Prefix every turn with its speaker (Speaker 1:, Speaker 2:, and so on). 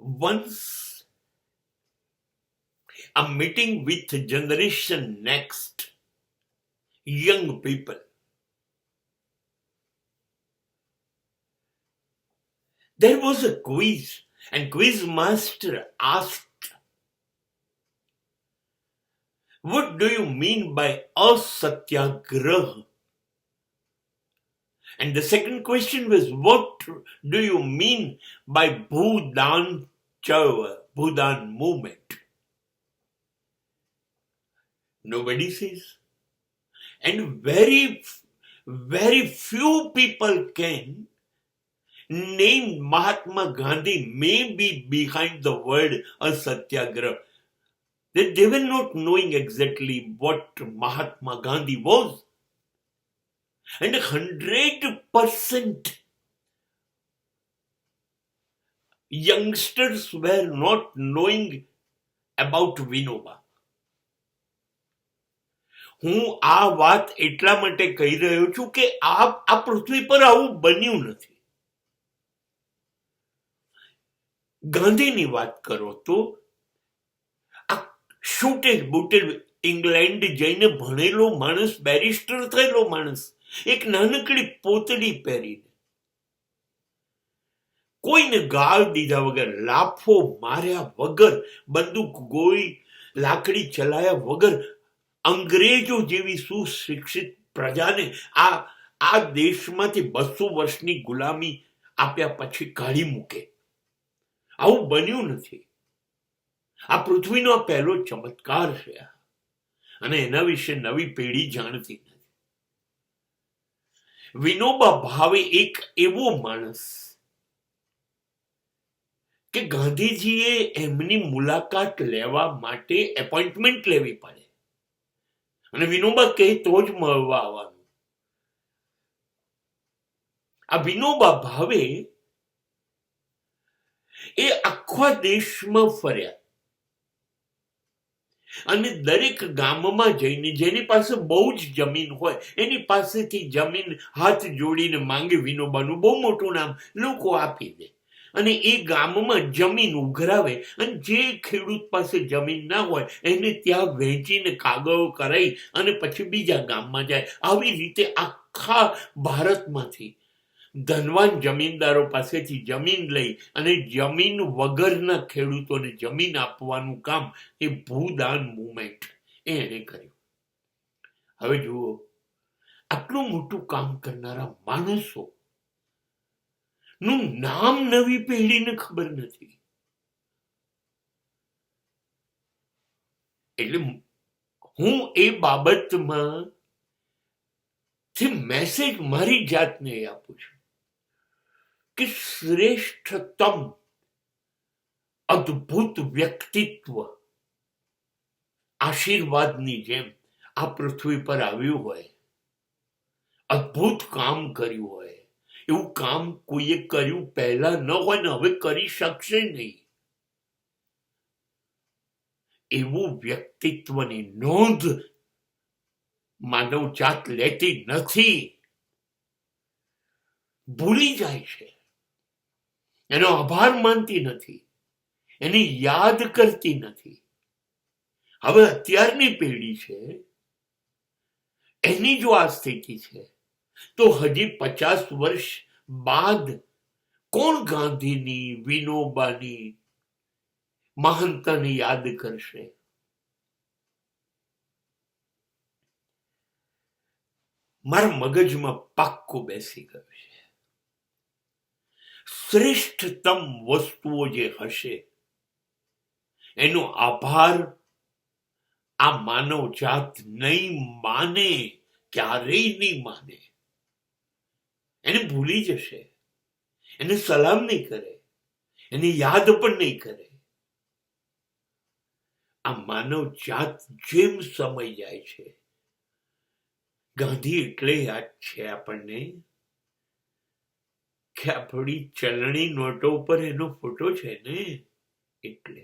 Speaker 1: once a meeting with Generation Next, young people. There was a quiz, and quiz master asked, "What do you mean by asatyagrah?" And the second question was, "What do you mean by Bhudan Chava, Bhudan movement?" Nobody says. And very, very few people can name Mahatma Gandhi may be behind the word asatyagrah. They were not knowing exactly what Mahatma Gandhi was. And 100% youngsters were not knowing about Vinoba. હું આ વાત એટલા માટે કહી રહ્યો છું કે આ પૃથ્વી પર આવું બન્યું નથી. ગાંધીની વાત કરો તો આ શૂટેડ બૂટેડ ઇંગ્લેન્ડ જઈને ભણેલો માણસ, બેરિસ્ટર થયેલો માણસ, એક નાનકડી પોતડી પહેરીને કોઈને ગાળ દીધા વગર, લાફો માર્યા વગર, બંદૂક ગોળી લાકડી ચલાયા વગર અંગ્રેજો જેવી સુશિક્ષિત પ્રજાને આ દેશમાંથી 200 વર્ષની ગુલામી આપ્યા પછી કાઢી મૂકે. આવું બન્યું નથી. આ પૃથ્વીનો આ પહેલો ચમત્કાર છે અને એના વિશે નવી પેઢી જાણતી નથી. વિનોબા ભાવે એક એવો માણસ કે ગાંધીજીએ એમની મુલાકાત લેવા માટે એપોઇન્ટમેન્ટ લેવી પડે અને વિનોબા કહે તો જ મળવા આવવાનું. આ વિનોબા ભાવે એ આખા દેશમાં ફર્યા અને દરેક ગામમાં જઈને જેની પાસે બહુ જ જમીન હોય એની પાસેથી જમીન હાથ જોડીને માંગે. વિનોબાનું બહુ મોટું નામ લોકો આપી દે અને એ ગામમાં જમીન ઉઘરાવે અને જે ખેડૂત પાસે જમીન ના હોય એને ત્યાં વહેંચીને કાગળો કરાવી અને પછી બીજા ગામમાં જાય. આવી રીતે આખા ભારતમાંથી ધનવાન જમીનદારો પાસેથી જમીન લઈ અને જમીન વગરના ખેડૂતોને જમીન આપવાનું કામ એ ભૂદાન મુવમેન્ટ એણે કર્યું. હવે જુઓ, આટલું મોટું કામ કરનારા માણસો નું નામ નવી પેઢીને ખબર નથી. એટલે હું એ બાબતમાં મેસેજ મારી જાતને આપું છું કે શ્રેષ્ઠતમ અદ્ભુત વ્યક્તિત્વ આશીર્વાદની જેમ આ પૃથ્વી પર આવ્યું હોય, અદ્ભુત કામ કર્યું હોય, એવું કામ કોઈએ કર્યું પહેલા ન હોય ને હવે કરી શકશે નહીં, એવું વ્યક્તિત્વની નોંધ માનવ જાત લેતી નથી, ભૂલી જાય છે, એનો આભાર માનતી નથી, એની યાદ કરતી નથી. હવે અત્યારની પેઢી છે એની જો આ સ્થિતિ છે તો હજી 50 વર્ષ બાદ કોણ ગાંધીની, વિનોબાની મહાનતાને યાદ કરશે? મારા મગજમાં પાક્કું બેસી ગયું છે. શ્રેષ્ઠતમ વસ્તુઓ જે હશે એનો આભાર આ માનવ જાત નહીં માને, ક્યારેય નહીં માને. એને ભૂલી જશે, એને સલામ નહીં કરે, એને યાદ પણ નહીં કરે. આ માનવ જાત જેમ સમય જાય છે, ગાંધી એટલે યાદ છે આપણને કે આપણી ચલણી નોટો ઉપર એનો ફોટો છે ને, એટલે